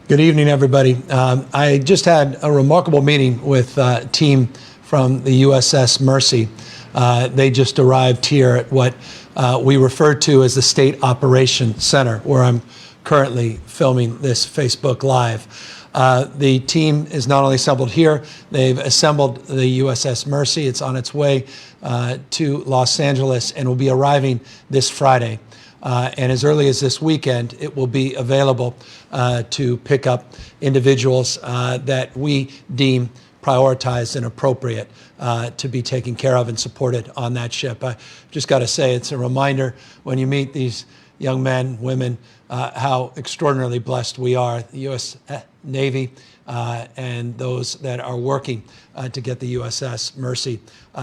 Good evening, everybody. I just had a remarkable meeting with a team from the USS Mercy. They just arrived here at what we refer to as the State Operations Center, where I'm currently filming this Facebook Live. The team is not only assembled here, they've assembled the USS Mercy. It's on its way to Los Angeles and will be arriving this Friday. And as early as this weekend, it will be available to pick up individuals that we deem prioritized and appropriate to be taken care of and supported on that ship. I just got to say, it's a reminder when you meet these young men, women, how extraordinarily blessed we are, the U.S. Navy and those that are working to get the USS Mercy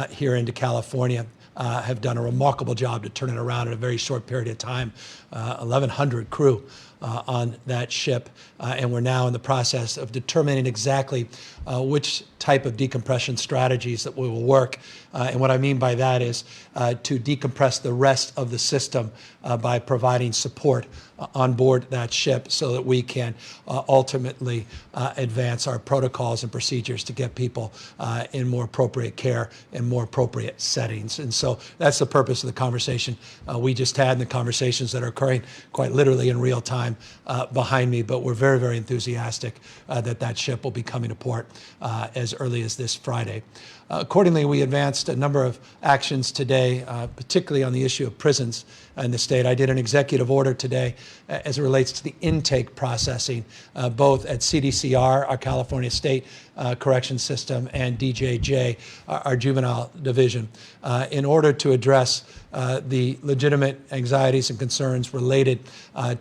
here into California. Have done a remarkable job to turn it around in a very short period of time. 1,100 crew on that ship, and we're now in the process of determining exactly which type of decompression strategies that we will work. And what I mean by that is to decompress the rest of the system by providing support on board that ship so that we can ultimately advance our protocols and procedures to get people in more appropriate care and more appropriate settings. And so that's the purpose of the conversation we just had and the conversations that are occurring quite literally in real time behind me. But we're very, very enthusiastic that that ship will be coming to port as early as this Friday. Accordingly, we advanced a number of actions today, particularly on the issue of prisons in the state. I did an executive order today as it relates to the intake processing, both at CDCR, our California State Correction System, and DJJ, our juvenile division, in order to address the legitimate anxieties and concerns related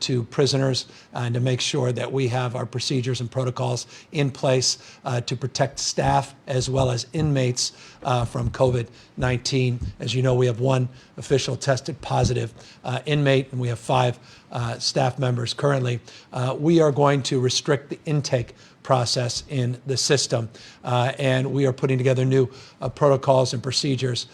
to prisoners and to make sure that we have our procedures and protocols in place to protect staff as well as inmates from COVID-19. As you know, we have one official tested positive inmate, and we have 5 staff members currently. We are going to restrict the intake process in the system, and we are putting together new protocols and procedures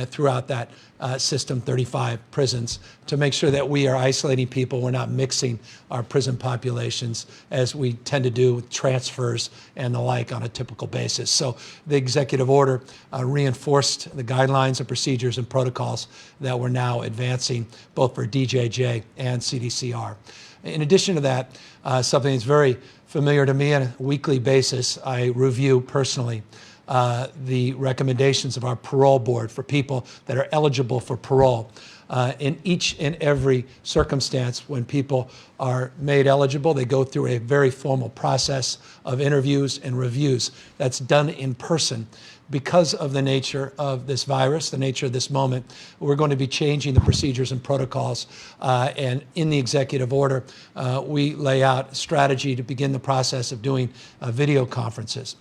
throughout that system, 35 prisons, to make sure that we are isolating people. We're not mixing our prison populations as we tend to do with transfers and the like on a typical basis. So the executive order reinforced the guidelines and procedures and protocols that we're now advancing both for DJJ and CDCR. In addition to that, something that's very familiar to me on a weekly basis, I review personally the recommendations of our parole board for people that are eligible for parole. In each and every circumstance, when people are made eligible, they go through a very formal process of interviews and reviews that's done in person. Because of the nature of this virus, the nature of this moment, we're going to be changing the procedures and protocols. And in the executive order, we lay out a strategy to begin the process of doing video conferences.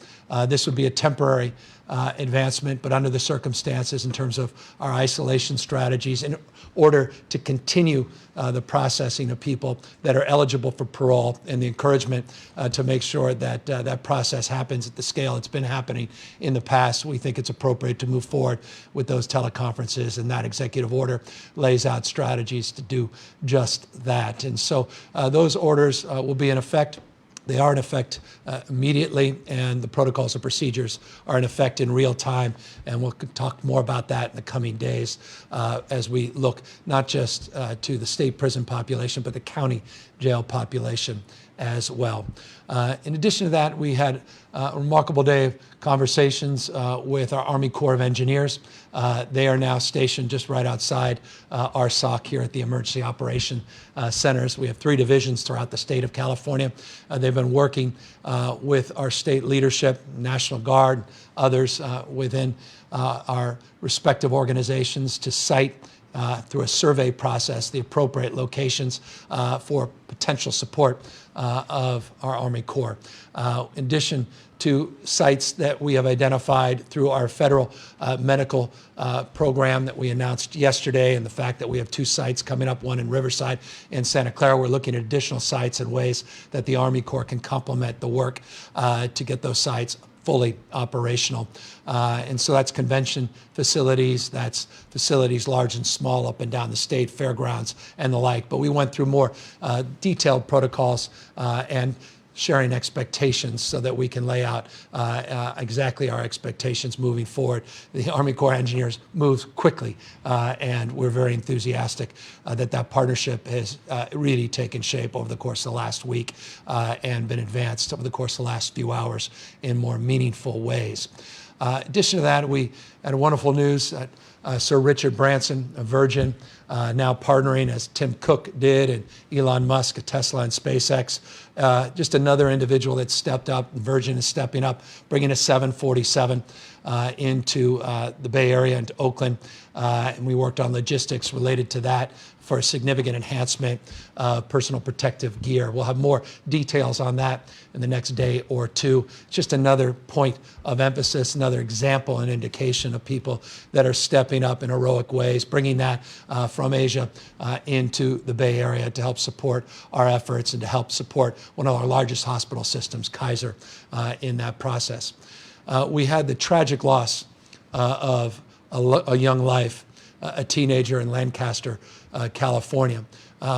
This would be a temporary advancement, but under the circumstances in terms of our isolation strategies in order to continue the processing of people that are eligible for parole and the encouragement to make sure that that process happens at the scale it's been happening in the past. We think it's appropriate to move forward with those teleconferences, and that executive order lays out strategies to do just that. And so those orders will be in effect. They are in effect immediately, and the protocols and procedures are in effect in real time. And we'll talk more about that in the coming days as we look not just to the state prison population, but the county jail population as well. In addition to that, we had a remarkable day of conversations with our Army Corps of Engineers. They are now stationed just right outside our SOC here at the Emergency Operation Centers. We have 3 divisions throughout the state of California. They've been working with our state leadership, National Guard, others within our respective organizations to cite through a survey process the appropriate locations for potential support of our Army Corps. In addition to sites that we have identified through our federal medical program that we announced yesterday, and the fact that we have 2 sites coming up, one in Riverside and Santa Clara. We're looking at additional sites and ways that the Army Corps can complement the work to get those sites fully operational. And so that's convention facilities, that's facilities large and small up and down the state, fairgrounds and the like. But we went through more detailed protocols and sharing expectations so that we can lay out exactly our expectations moving forward. The Army Corps of Engineers moves quickly, and we're very enthusiastic that partnership has really taken shape over the course of the last week and been advanced over the course of the last few hours in more meaningful ways. In addition to that, we had wonderful news that Sir Richard Branson of Virgin, now partnering as Tim Cook did, and Elon Musk at Tesla and SpaceX. Just another individual that stepped up. Virgin is stepping up, bringing a 747 into the Bay Area, into Oakland. And we worked on logistics related to that for a significant enhancement of personal protective gear. We'll have more details on that in the next day or two. Just another point of emphasis, another example and indication of people that are stepping up in heroic ways, bringing that from Asia into the Bay Area to help support our efforts and to help support one of our largest hospital systems, Kaiser, in that process. We had the tragic loss of a young life, a teenager in Lancaster, California,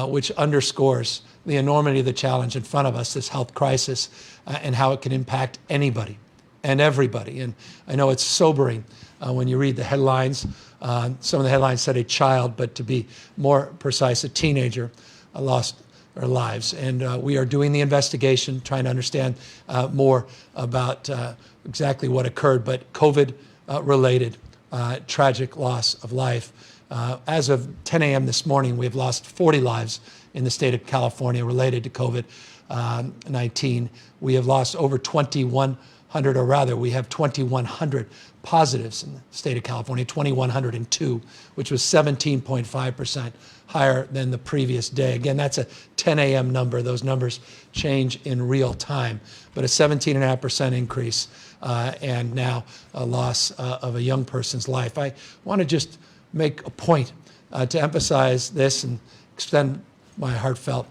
which underscores the enormity of the challenge in front of us, this health crisis, and how it can impact anybody and everybody. And I know it's sobering when you read the headlines. Some of the headlines said a child, but to be more precise, a teenager lost their lives. And we are doing the investigation, trying to understand more about exactly what occurred, but COVID-related tragic loss of life. As of 10 a.m. this morning, we have lost 40 lives in the state of California related to COVID-19. We have lost over 2,100, or rather, we have 2,100 positives in the state of California, 2,102, which was 17.5% higher than the previous day. Again, that's a 10 a.m. number. Those numbers change in real time, but a 17.5% increase and now a loss of a young person's life. I want to just make a point to emphasize this and extend my heartfelt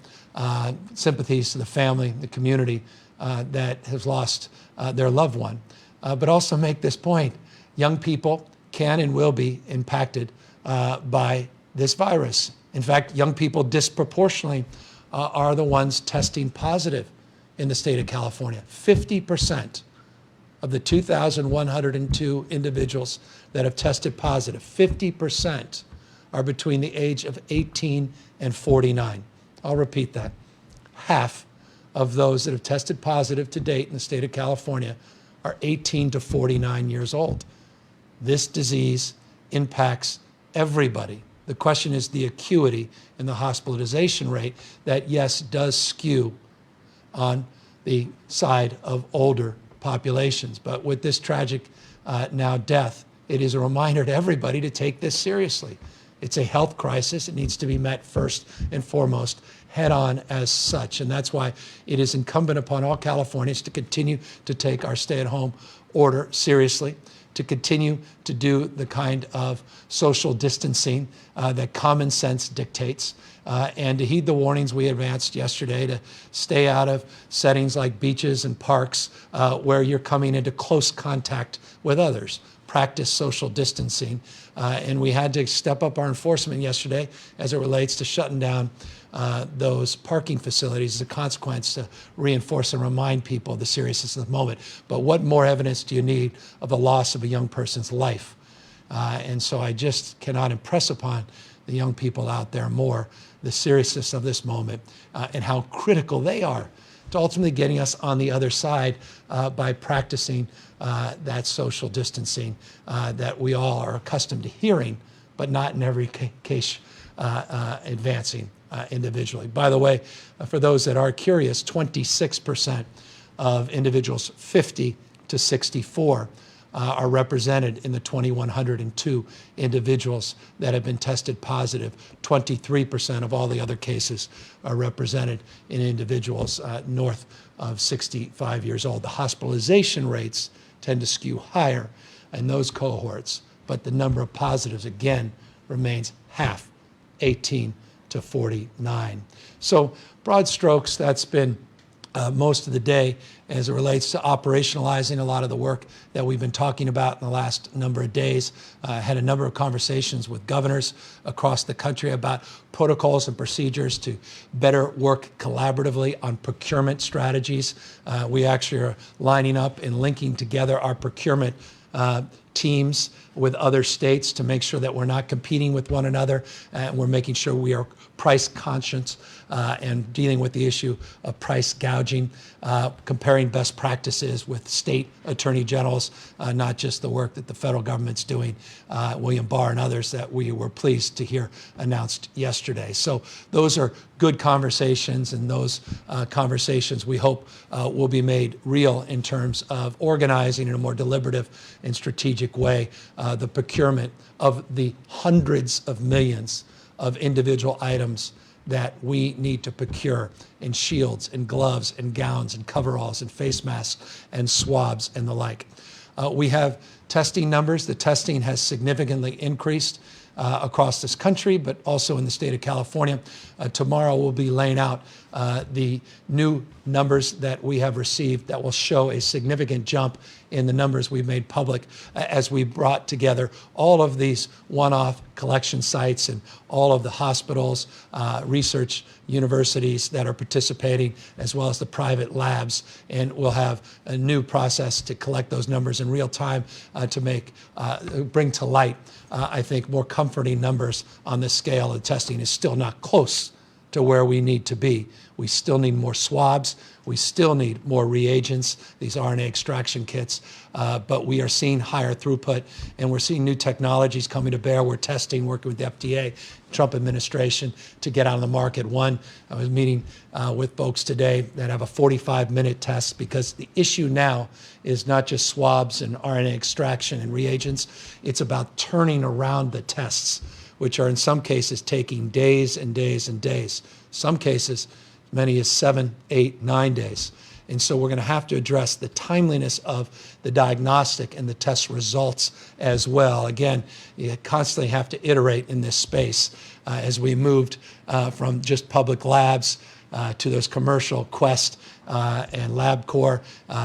sympathies to the family, the community that has lost their loved one, but also make this point. Young people can and will be impacted by this virus. In fact, young people disproportionately are the ones testing positive in the state of California. 50% of the 2,102 individuals that have tested positive, 50% are between the age of 18 and 49. I'll repeat that. Half of those that have tested positive to date in the state of California are 18 to 49 years old. This disease impacts everybody. The question is the acuity and the hospitalization rate that, yes, does skew on the side of older populations. But with this tragic now death, it is a reminder to everybody to take this seriously. It's a health crisis. It needs to be met first and foremost head on as such. And that's why it is incumbent upon all Californians to continue to take our stay-at-home order seriously, to continue to do the kind of social distancing that common sense dictates, and to heed the warnings we advanced yesterday to stay out of settings like beaches and parks where you're coming into close contact with others. Practice social distancing. And we had to step up our enforcement yesterday as it relates to shutting down those parking facilities as a consequence to reinforce and remind people of the seriousness of the moment. But what more evidence do you need of the loss of a young person's life? And so I just cannot impress upon the young people out there more the seriousness of this moment and how critical they are to ultimately getting us on the other side by practicing that social distancing that we all are accustomed to hearing, but not in every case advancing individually. By the way, for those that are curious, 26% of individuals 50 to 64 are represented in the 2,102 individuals that have been tested positive. 23% of all the other cases are represented in individuals north of 65 years old. The hospitalization rates tend to skew higher in those cohorts, but the number of positives, again, remains half, 18 to 49. So broad strokes, that's been most of the day as it relates to operationalizing a lot of the work that we've been talking about in the last number of days. Had a number of conversations with governors across the country about protocols and procedures to better work collaboratively on procurement strategies. We actually are lining up and linking together our procurement teams with other states to make sure that we're not competing with one another, and we're making sure we are price conscious and dealing with the issue of price gouging, comparing best practices with state attorney generals, not just the work that the federal government's doing, William Barr and others that we were pleased to hear announced yesterday. So those are good conversations, and those conversations we hope will be made real in terms of organizing in a more deliberative and strategic way the procurement of the hundreds of millions of individual items that we need to procure in shields and gloves and gowns and coveralls and face masks and swabs and the like. We have testing numbers. The testing has significantly increased across this country, but also in the state of California. Tomorrow we'll be laying out the new numbers that we have received that will show a significant jump in the numbers we've made public as we brought together all of these one-off collection sites and all of the hospitals, research universities that are participating, as well as the private labs. And we'll have a new process to collect those numbers in real time to bring to light, I think, more comforting numbers on this scale. The testing is still not close to where we need to be. We still need more swabs. We still need more reagents, these RNA extraction kits, but we are seeing higher throughput, and we're seeing new technologies coming to bear. We're testing, working with the FDA, Trump administration, to get on the market. One, I was meeting with folks today that have a 45-minute test, because the issue now is not just swabs and RNA extraction and reagents. It's about turning around the tests, which are in some cases taking days and days and days. Some cases, as many as 7, 8, 9 days. And so we're going to have to address the timeliness of the diagnostic and the test results as well. Again, you constantly have to iterate in this space as we moved from just public labs to those commercial Quest and LabCorp,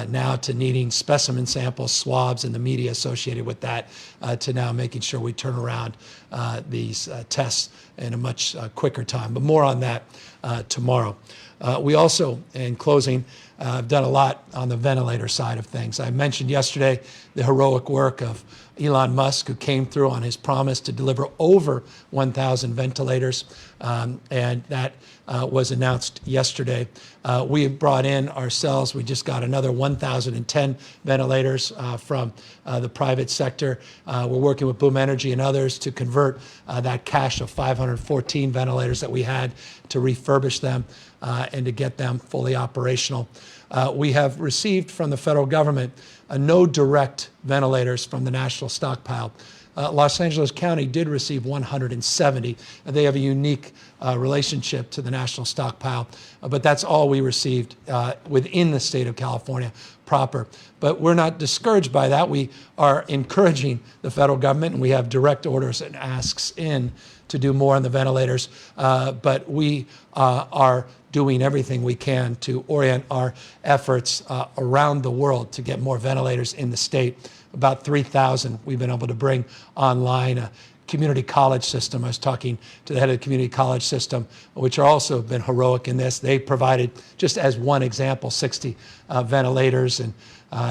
now to needing specimen samples, swabs, and the media associated with that, to now making sure we turn around these tests in a much quicker time. But more on that tomorrow. We also, in closing, have done a lot on the ventilator side of things. I mentioned yesterday the heroic work of Elon Musk, who came through on his promise to deliver over 1,000 ventilators, and that was announced yesterday. We have brought in ourselves, we just got another 1,010 ventilators from the private sector. We're working with Boom Energy and others to convert that cache of 514 ventilators that we had, to refurbish them and to get them fully operational. We have received from the federal government no direct ventilators from the national stockpile. Los Angeles County did receive 170. They have a unique relationship to the national stockpile, but that's all we received within the state of California proper. But we're not discouraged by that. We are encouraging the federal government, and we have direct orders and asks in to do more on the ventilators, but we are doing everything we can to orient our efforts around the world to get more ventilators in the state. About 3,000 we've been able to bring online. A community college system, I was talking to the head of the community college system, which are also been heroic in this. They provided, just as one example, 60 ventilators, and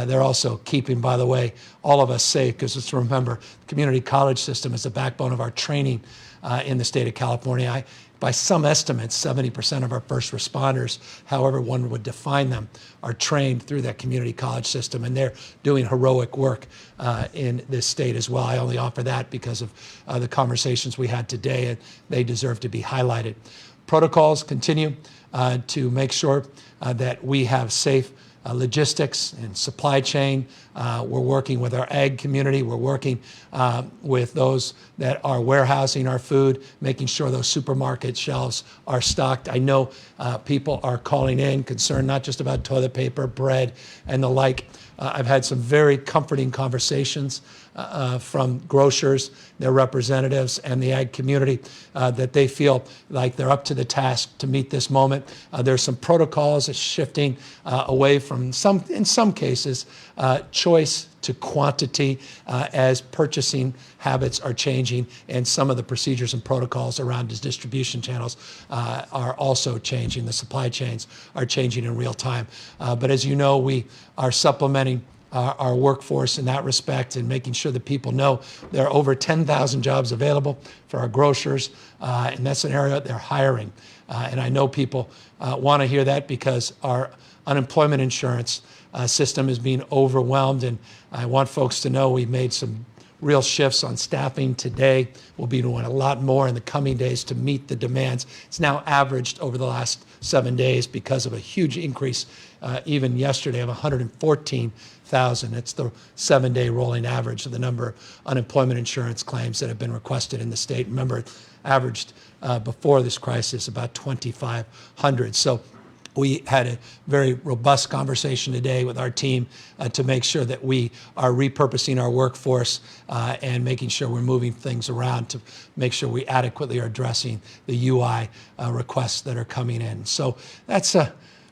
they're also keeping, by the way, all of us safe, because let's remember, the community college system is the backbone of our training in the state of California. By some estimates, 70% of our first responders, however one would define them, are trained through that community college system, and they're doing heroic work in this state as well. I only offer that because of the conversations we had today, and they deserve to be highlighted. Protocols continue to make sure that we have safe logistics and supply chain. We're working with our ag community. We're working with those that are warehousing our food, making sure those supermarket shelves are stocked. I know people are calling in, concerned not just about toilet paper, bread, and the like. I've had some very comforting conversations from grocers, their representatives, and the ag community that they feel like they're up to the task to meet this moment. There's some protocols shifting away from in some cases, choice to quantity as purchasing habits are changing, and some of the procedures and protocols around the distribution channels are also changing. The supply chains are changing in real time. But as you know, we are supplementing our workforce in that respect and making sure that people know there are over 10,000 jobs available for our grocers. In that scenario, they're hiring. And I know people want to hear that because our unemployment insurance system is being overwhelmed. And I want folks to know we've made some real shifts on staffing today. We'll be doing a lot more in the coming days to meet the demands. It's now averaged over the last 7 days because of a huge increase, even yesterday, of 114,000. It's the 7-day rolling average of the number of unemployment insurance claims that have been requested in the state. Remember, it averaged before this crisis about 2,500. So we had a very robust conversation today with our team to make sure that we are repurposing our workforce and making sure we're moving things around to make sure we adequately are addressing the UI requests that are coming in. So that's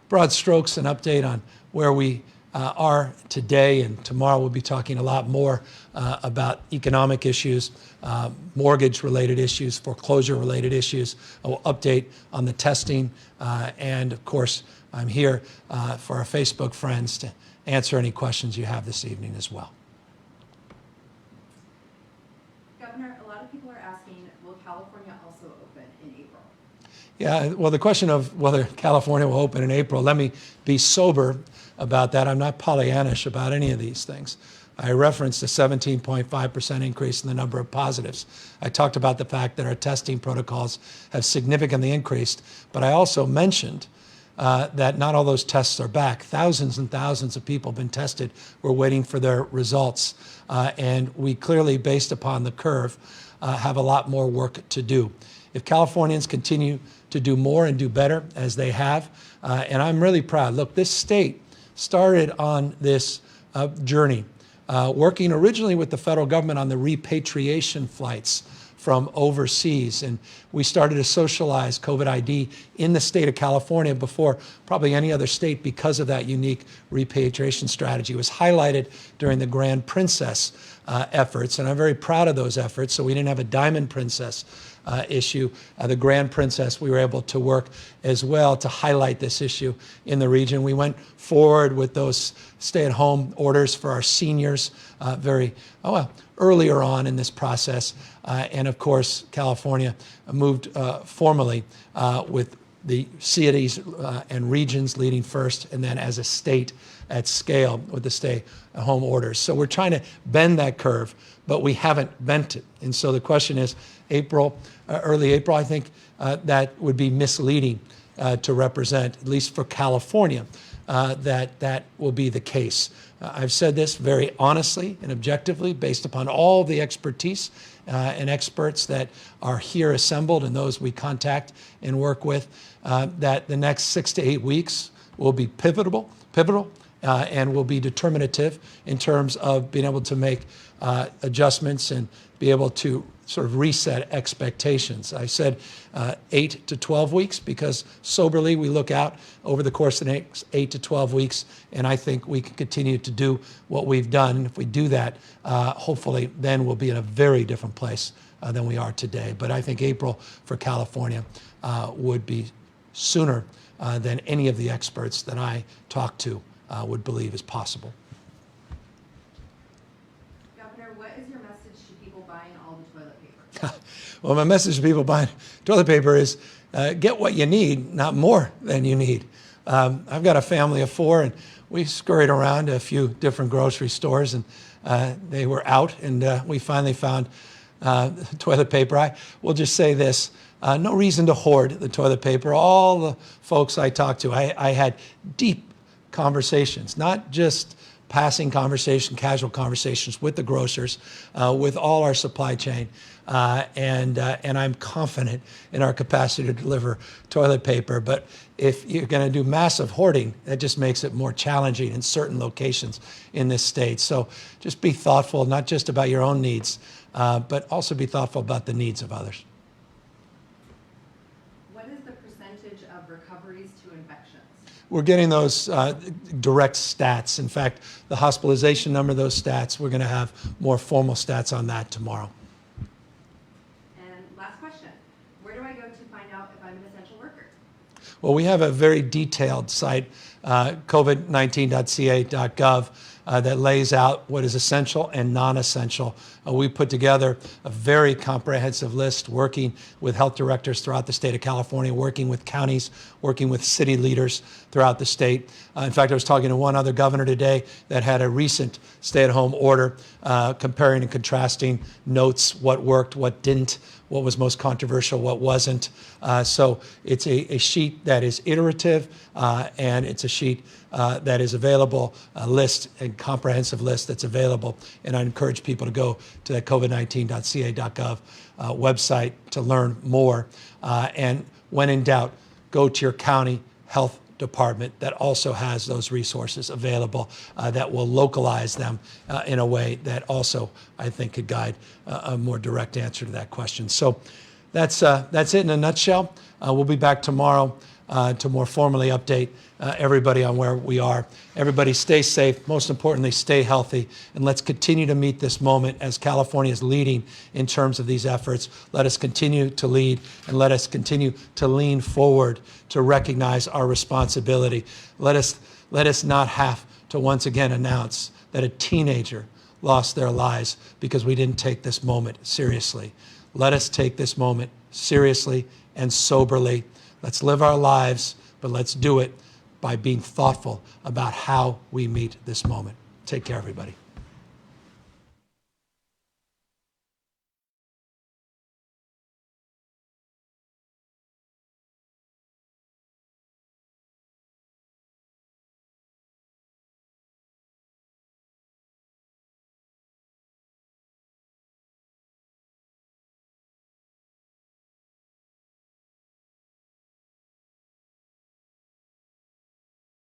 broad strokes an update on where we are today, and tomorrow we'll be talking a lot more about economic issues, mortgage-related issues, foreclosure-related issues. I will update on the testing, and of course, I'm here for our Facebook friends to answer any questions you have this evening as well. Governor, a lot of people are asking, will California also open in April? Yeah, well, the question of whether California will open in April, let me be sober about that. I'm not Pollyannish about any of these things. I referenced a 17.5% increase in the number of positives. I talked about the fact that our testing protocols have significantly increased, but I also mentioned that not all those tests are back. Thousands and thousands of people have been tested. We're waiting for their results. And we clearly, based upon the curve, have a lot more work to do. If Californians continue to do more and do better, as they have, and I'm really proud. Look, this state started on this journey, working originally with the federal government on the repatriation flights from overseas. And we started to socialize COVID ID in the state of California before probably any other state because of that unique repatriation strategy. It was highlighted during the Grand Princess efforts, and I'm very proud of those efforts. So we didn't have a Diamond Princess issue. The Grand Princess, we were able to work as well to highlight this issue in the region. We went forward with those stay-at-home orders for our seniors earlier on in this process. And of course, California moved formally with the cities and regions leading first, and then as a state at scale with the stay-at-home orders. So we're trying to bend that curve, but we haven't bent it. And so the question is, early April, I think that would be misleading to represent, at least for California, that will be the case. I've said this very honestly and objectively based upon all the expertise and experts that are here assembled and those we contact and work with, that the next 6 to 8 weeks will be pivotal, and will be determinative in terms of being able to make adjustments and be able to sort of reset expectations. I said 8 to 12 weeks because soberly we look out over the course of the next 8 to 12 weeks, and I think we can continue to do what we've done. And if we do that, hopefully then we'll be in a very different place than we are today. But I think April for California would be sooner than any of the experts that I talked to would believe is possible. Governor, what is your message to people buying all the toilet paper? Well, my message to people buying toilet paper is get what you need, not more than you need. I've got a family of 4, and we scurried around to a few different grocery stores, and they were out, and we finally found toilet paper. I will just say this, no reason to hoard the toilet paper. All the folks I talked to, I had deep conversations, not just passing conversation, casual conversations with the grocers, with all our supply chain, and I'm confident in our capacity to deliver toilet paper. But if you're going to do massive hoarding, that just makes it more challenging in certain locations in this state. So just be thoughtful, not just about your own needs, but also be thoughtful about the needs of others. What is the percentage of recoveries to infections? We're getting those direct stats. In fact, the hospitalization number, those stats, we're going to have more formal stats on that tomorrow. And last question, where do I go to find out if I'm an essential worker? Well, we have a very detailed site, covid19.ca.gov, that lays out what is essential and non-essential. We put together a very comprehensive list, working with health directors throughout the state of California, working with counties, working with city leaders throughout the state. In fact, I was talking to one other governor today that had a recent stay-at-home order, comparing and contrasting notes, what worked, what didn't, what was most controversial, what wasn't. So it's a sheet that is iterative, and it's a sheet that is available, a list, a comprehensive list that's available. And I encourage people to go to that covid19.ca.gov website to learn more. And when in doubt, go to your county health department that also has those resources available, that will localize them in a way that also, I think, could guide a more direct answer to that question. So that's it in a nutshell. We'll be back tomorrow to more formally update everybody on where we are. Everybody stay safe. Most importantly, stay healthy. And let's continue to meet this moment as California is leading in terms of these efforts. Let us continue to lead, and let us continue to lean forward to recognize our responsibility. Let us not have to once again announce that a teenager lost their lives because we didn't take this moment seriously. Let us take this moment seriously and soberly. Let's live our lives, but let's do it by being thoughtful about how we meet this moment. Take care, everybody.